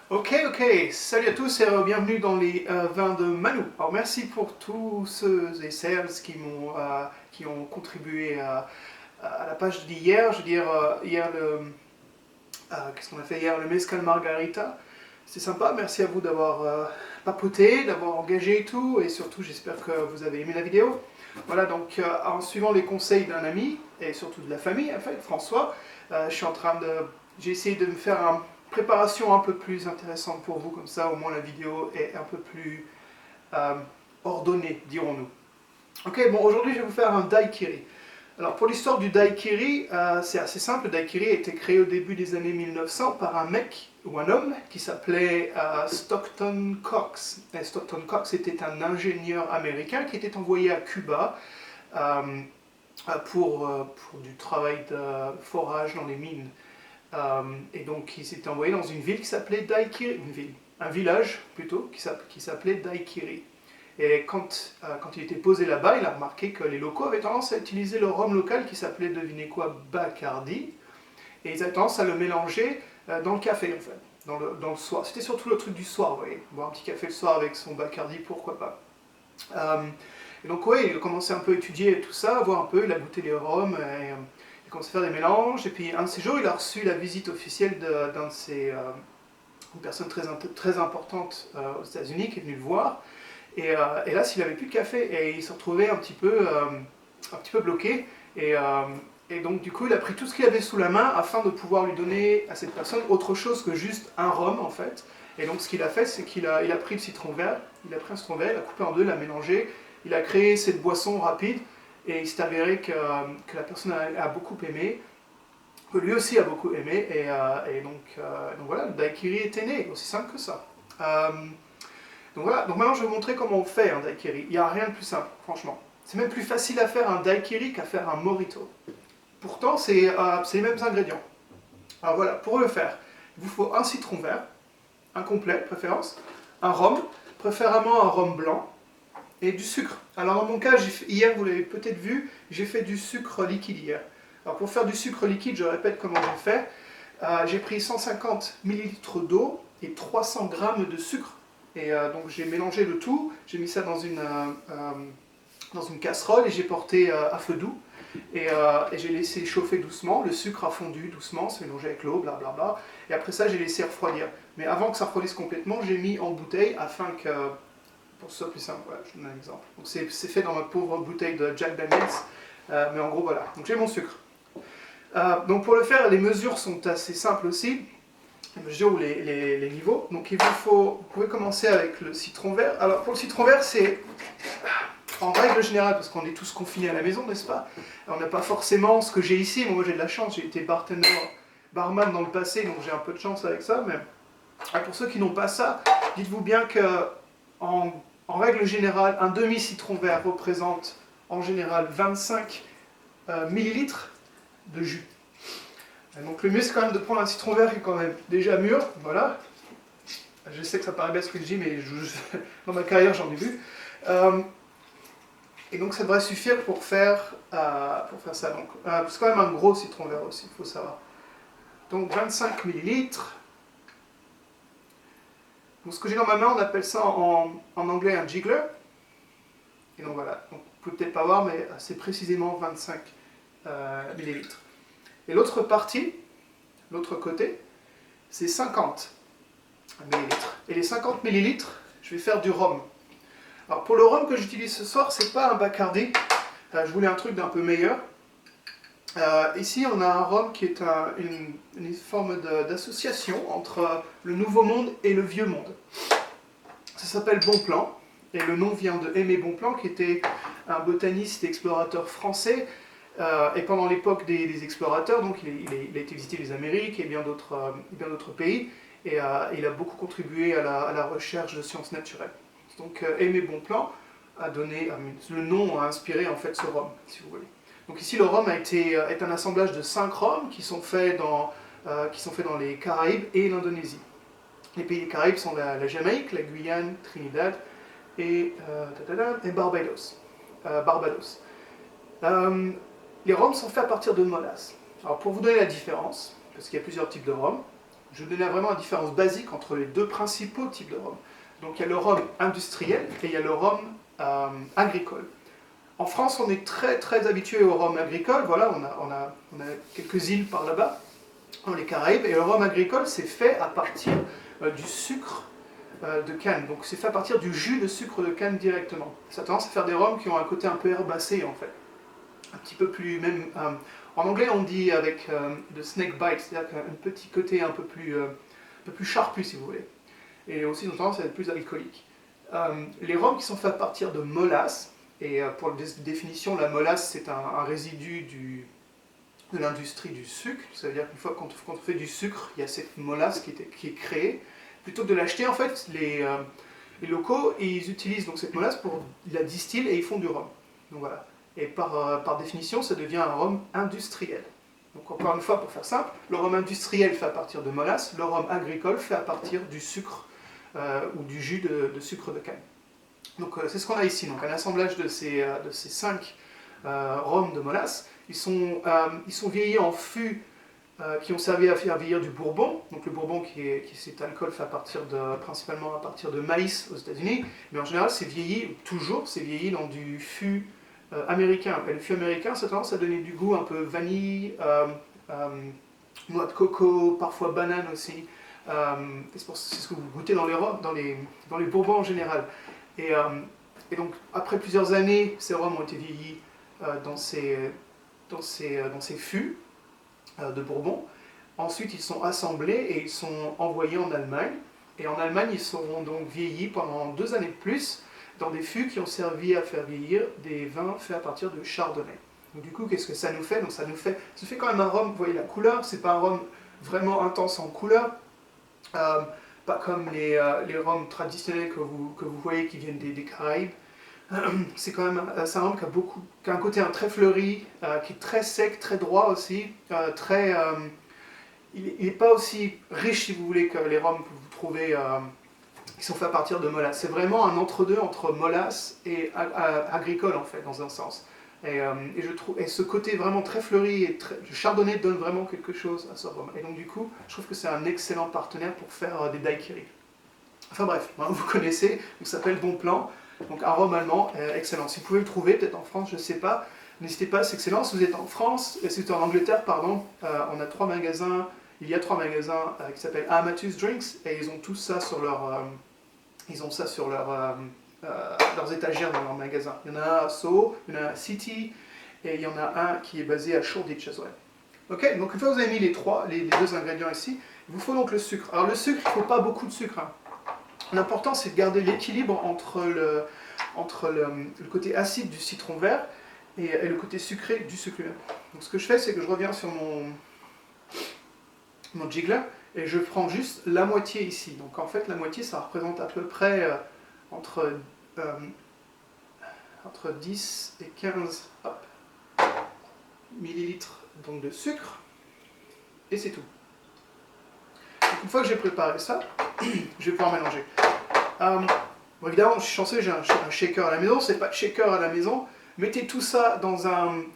Ok, salut à tous et bienvenue dans les vins de Manu. Alors merci pour tous ceux et celles qui ont contribué à la page d'hier. Je veux dire, hier qu'est-ce qu'on a fait hier? Le mezcal margarita. C'est sympa, merci à vous d'avoir papoté, d'avoir engagé et tout, et surtout j'espère que vous avez aimé la vidéo. Voilà, donc en suivant les conseils d'un ami, et surtout de la famille en fait, François, je suis en train de... J'ai essayé de me faire une préparation un peu plus intéressante pour vous, comme ça au moins la vidéo est un peu plus euh, ordonnée, dirons-nous. Ok, bon, aujourd'hui je vais vous faire un daiquiri. Alors pour l'histoire du daiquiri, c'est assez simple. Le daiquiri a été créé au début des années 1900 par un mec ou un homme qui s'appelait Stockton Cox. Et Stockton Cox était un ingénieur américain qui était envoyé à Cuba pour du travail de forage dans les mines. Et donc il s'était envoyé dans une ville qui s'appelait Daiquiri, un village plutôt qui s'appelait Daiquiri. Et quand il était posé là-bas, il a remarqué que les locaux avaient tendance à utiliser le rhum local qui s'appelait, devinez quoi, Bacardi. Et ils avaient tendance à le mélanger dans le café, en fait, dans le soir. C'était surtout le truc du soir, vous voyez. Boire un petit café le soir avec son Bacardi, pourquoi pas. Euh, et donc, oui, il a commencé un peu à étudier tout ça, voir un peu, il a goûté les rhums, et, il a commencé à faire des mélanges. Et puis, un de ces jours, il a reçu la visite officielle d'un de ses... une personne très importante aux États-Unis qui est venue le voir. Et là, s'il n'avait plus de café, et il se retrouvait un petit peu bloqué. Et donc, du coup, il a pris tout ce qu'il avait sous la main afin de pouvoir lui donner à cette personne autre chose que juste un rhum, en fait. Et donc, ce qu'il a fait, c'est qu'il a pris le citron vert, il a pris un citron vert, il l'a coupé en deux, l'a mélangé, il a créé cette boisson rapide, et il s'est avéré que la personne a beaucoup aimé, que lui aussi a beaucoup aimé, donc voilà, le daiquiri était né, aussi simple que ça. Donc voilà, donc maintenant je vais vous montrer comment on fait un daiquiri. Il n'y a rien de plus simple, franchement. C'est même plus facile à faire un daiquiri qu'à faire un mojito. Pourtant, c'est les mêmes ingrédients. Alors voilà, pour le faire, il vous faut un citron vert, un complet de préférence, un rhum, préférément un rhum blanc, et du sucre. Alors dans mon cas, hier, vous l'avez peut-être vu, j'ai fait du sucre liquide hier. Alors pour faire du sucre liquide, je répète comment j'ai fait. J'ai pris 150 ml d'eau et 300 g de sucre. Et donc j'ai mélangé le tout, j'ai mis ça dans une casserole et j'ai porté à feu doux. Et j'ai laissé chauffer doucement, le sucre a fondu doucement, c'est mélangé avec l'eau, blablabla. Et après ça, j'ai laissé refroidir. Mais avant que ça refroidisse complètement, j'ai mis en bouteille afin que, pour que ce soit plus simple, voilà, je vous donne un exemple. Donc c'est fait dans ma pauvre bouteille de Jack Daniels, mais en gros voilà. Donc j'ai mon sucre. Donc pour le faire, les mesures sont assez simples aussi. Les mesures ou les niveaux. Donc vous pouvez commencer avec le citron vert. Alors pour le citron vert, c'est en règle générale, parce qu'on est tous confinés à la maison, n'est-ce pas? On n'a pas forcément ce que j'ai ici. Moi j'ai de la chance, j'ai été barman dans le passé, donc j'ai un peu de chance avec ça. Mais pour ceux qui n'ont pas ça, dites-vous bien que en règle générale, un demi-citron vert représente en général 25 millilitres de jus. Donc le mieux c'est quand même de prendre un citron vert qui est quand même déjà mûr, voilà. Je sais que ça paraît bête ce que je dis, mais dans ma carrière j'en ai vu. Et donc ça devrait suffire pour faire ça. Donc, c'est quand même un gros citron vert aussi, il faut savoir. Donc 25 millilitres. Donc ce que j'ai dans ma main, on appelle ça en anglais un jiggler. Et donc voilà, donc, vous pouvez peut-être pas voir, mais c'est précisément 25 millilitres. Et l'autre partie, l'autre côté, c'est 50 millilitres. Et les 50 millilitres, je vais faire du rhum. Alors pour le rhum que j'utilise ce soir, c'est pas un Bacardi. Je voulais un truc d'un peu meilleur. Ici, on a un rhum qui est une forme d'association entre le Nouveau Monde et le Vieux Monde. Ça s'appelle Bonpland. Et le nom vient de Aimé Bonpland, qui était un botaniste et explorateur français. Et pendant l'époque des explorateurs, donc il a été visiter les Amériques et bien d'autres pays, et il a beaucoup contribué à la recherche de sciences naturelles. Donc Aimé Bonpland a donné, le nom a inspiré en fait ce rhum, si vous voulez. Donc ici le rhum est un assemblage de 5 rhums qui sont faits dans les Caraïbes et l'Indonésie. Les pays des Caraïbes sont la Jamaïque, la Guyane, Trinidad et Barbados. Les rhums sont faits à partir de molasses. Alors pour vous donner la différence, parce qu'il y a plusieurs types de rhum, je donnais vraiment la différence basique entre les deux principaux types de rhum. Donc il y a le rhum industriel et il y a le rhum agricole. En France, on est très très habitué au rhum agricole. Voilà, on a quelques îles par là-bas, dans les Caraïbes, et le rhum agricole, c'est fait à partir du sucre de canne. Donc c'est fait à partir du jus de sucre de canne directement. Ça a tendance à faire des rhums qui ont un côté un peu herbacé en fait. Un petit peu plus, même, en anglais on dit avec de snake bite, c'est-à-dire un petit côté un peu plus charpu si vous voulez. Et aussi ils ont tendance à être plus alcooliques. Les rhums qui sont faits à partir de molasses, et pour la définition, la molasse c'est un résidu de l'industrie du sucre. Ça veut dire qu'une fois quand on fait du sucre, il y a cette molasse qui est créée. Plutôt que de l'acheter, en fait, les locaux, ils utilisent donc cette molasse pour la distiller et ils font du rhum. Donc voilà. Et par définition, ça devient un rhum industriel. Donc encore une fois, pour faire simple, le rhum industriel fait à partir de molasses, le rhum agricole fait à partir du sucre ou du jus de sucre de canne. Donc c'est ce qu'on a ici, donc un assemblage de ces 5 rhums de molasses. Ils sont vieillis en fûts qui ont servi à faire vieillir du bourbon. Donc le bourbon, cet alcool fait principalement à partir de maïs aux États-Unis, mais en général c'est vieilli dans du fût américain. Et le fût américain, ça a tendance à donner du goût un peu vanille, noix de coco, parfois banane aussi. C'est ce que vous goûtez dans les bourbons en général. Et donc après plusieurs années, ces rhums ont été vieillis dans ces fûts de Bourbon. Ensuite, ils sont assemblés et ils sont envoyés en Allemagne. Et en Allemagne, ils seront donc vieillis pendant 2 années de plus dans des fûts qui ont servi à faire vieillir des vins faits à partir de chardonnay. Donc du coup, qu'est-ce que ça nous fait? Donc ça fait quand même un rhum, vous voyez la couleur, c'est pas un rhum vraiment intense en couleur, pas comme les rhums traditionnels que vous voyez qui viennent des Caraïbes. C'est quand même un rhum qui a un côté très fleuri, qui est très sec, très droit aussi, il n'est pas aussi riche si vous voulez que les rhums que vous trouvez qui sont faits à partir de molasses. C'est vraiment un entre-deux entre molasses et agricole en fait, dans un sens. Et ce côté vraiment très fleuri, le chardonnay donne vraiment quelque chose à ce rhum. Et donc du coup, je trouve que c'est un excellent partenaire pour faire des daiquiris. Enfin bref, vous connaissez, il s'appelle Bonpland. Donc un rhum allemand, excellent. Si vous pouvez le trouver, peut-être en France, je ne sais pas, n'hésitez pas, c'est excellent. Si vous êtes en France, si vous êtes en Angleterre, pardon, il y a 3 magasins qui s'appellent Amatus Drinks, et ils ont tout ça sur leurs étagères dans leur magasin. Il y en a un à Soho, il y en a un à City, et il y en a un qui est basé à Shoreditch as well. Ok, donc une fois que vous avez mis les 2 ingrédients ici, il vous faut donc le sucre. Alors le sucre, il ne faut pas beaucoup de sucre, hein. L'important, c'est de garder l'équilibre entre le côté acide du citron vert et le côté sucré du sucre lui-même. Donc ce que je fais, c'est que je reviens sur mon jiggler et je prends juste la moitié ici. Donc en fait, la moitié, ça représente à peu près entre 10 et 15 millilitres donc, de sucre, et c'est tout. Donc une fois que j'ai préparé ça, je vais pouvoir mélanger. Bon, évidemment, je suis chanceux, j'ai un shaker à la maison. C'est pas de shaker à la maison. Mettez tout ça dans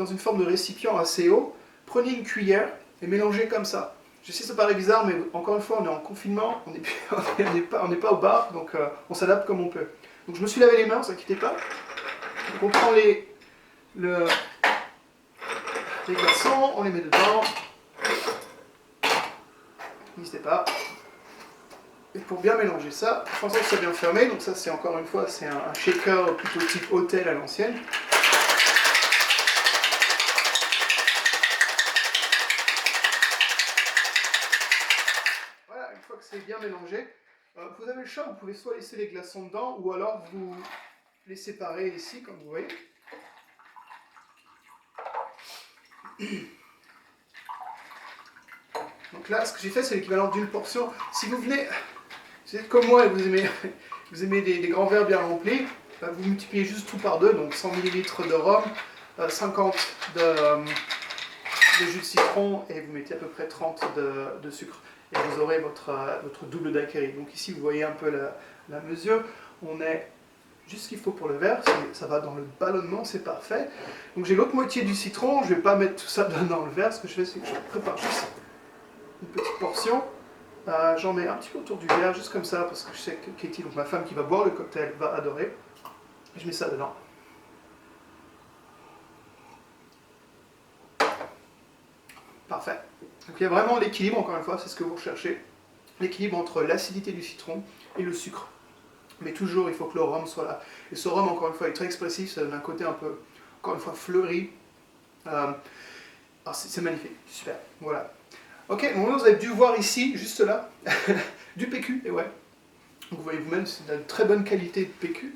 une forme de récipient assez haut. Prenez une cuillère et mélangez comme ça. Je sais que ça paraît bizarre, mais encore une fois, on est en confinement, on n'est pas au bar, donc on s'adapte comme on peut. Donc je me suis lavé les mains, ne vous inquiétez pas. Donc on prend les glaçons, on les met dedans. N'hésitez pas. Et pour bien mélanger ça, je pense que c'est bien fermé, donc ça c'est encore une fois c'est un shaker plutôt type hôtel à l'ancienne. Voilà, une fois que c'est bien mélangé, vous avez le choix, vous pouvez soit laisser les glaçons dedans, ou alors vous les séparer ici, comme vous voyez. Donc là, ce que j'ai fait, c'est l'équivalent d'une portion. Si vous êtes comme moi et vous aimez des grands verres bien remplis, vous multipliez juste tout par 2, donc 100 ml de rhum, 50 de jus de citron, et vous mettez à peu près 30 de sucre. Et vous aurez votre double daiquiri. Donc ici, vous voyez un peu la mesure. On est juste ce qu'il faut pour le verre, ça va dans le ballonnement, c'est parfait. Donc j'ai l'autre moitié du citron, je ne vais pas mettre tout ça dans le verre. Ce que je fais, c'est que je prépare juste une petite portion. J'en mets un petit peu autour du verre, juste comme ça, parce que je sais que Katie, donc ma femme qui va boire le cocktail, va adorer. Et je mets ça dedans. Parfait. Donc il y a vraiment l'équilibre, encore une fois, c'est ce que vous recherchez. L'équilibre entre l'acidité du citron et le sucre. Mais toujours, il faut que le rhum soit là. Et ce rhum, encore une fois, est très expressif, ça donne un côté un peu, encore une fois, fleuri. C'est magnifique, super, voilà. Ok, donc vous avez dû voir ici, juste là, du PQ, et ouais. Donc vous voyez vous-même, c'est de très bonne qualité de PQ.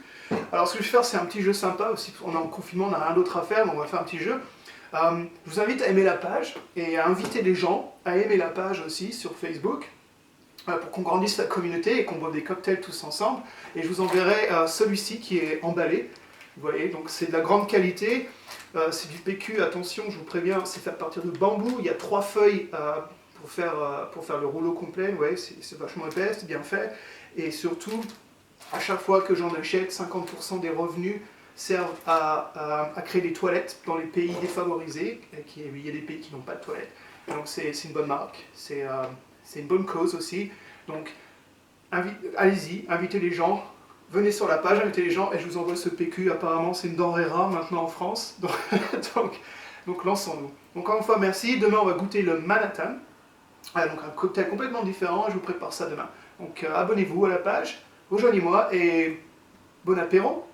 Alors ce que je vais faire, c'est un petit jeu sympa aussi. On est en confinement, on n'a rien d'autre à faire, donc on va faire un petit jeu. Je vous invite à aimer la page et à inviter les gens à aimer la page aussi sur Facebook pour qu'on grandisse la communauté et qu'on boive des cocktails tous ensemble. Et je vous enverrai celui-ci qui est emballé. Vous voyez, donc c'est de la grande qualité. C'est du PQ, attention, je vous préviens, c'est fait à partir de bambou. Il y a 3 feuilles pour faire le rouleau complet. Ouais, c'est vachement épais, c'est bien fait. Et surtout, à chaque fois que j'en achète, 50% des revenus servent à créer des toilettes dans les pays défavorisés. Il y a des pays qui n'ont pas de toilettes. Et donc c'est une bonne marque, c'est une bonne cause aussi. Donc allez-y, invitez les gens, venez sur la page, invitez les gens et je vous envoie ce PQ. Apparemment c'est une denrée rare maintenant en France. Donc lançons-nous. Donc encore une fois merci, demain on va goûter le Manhattan. Donc un cocktail complètement différent, je vous prépare ça demain. Donc abonnez-vous à la page, rejoignez-moi et bon apéro.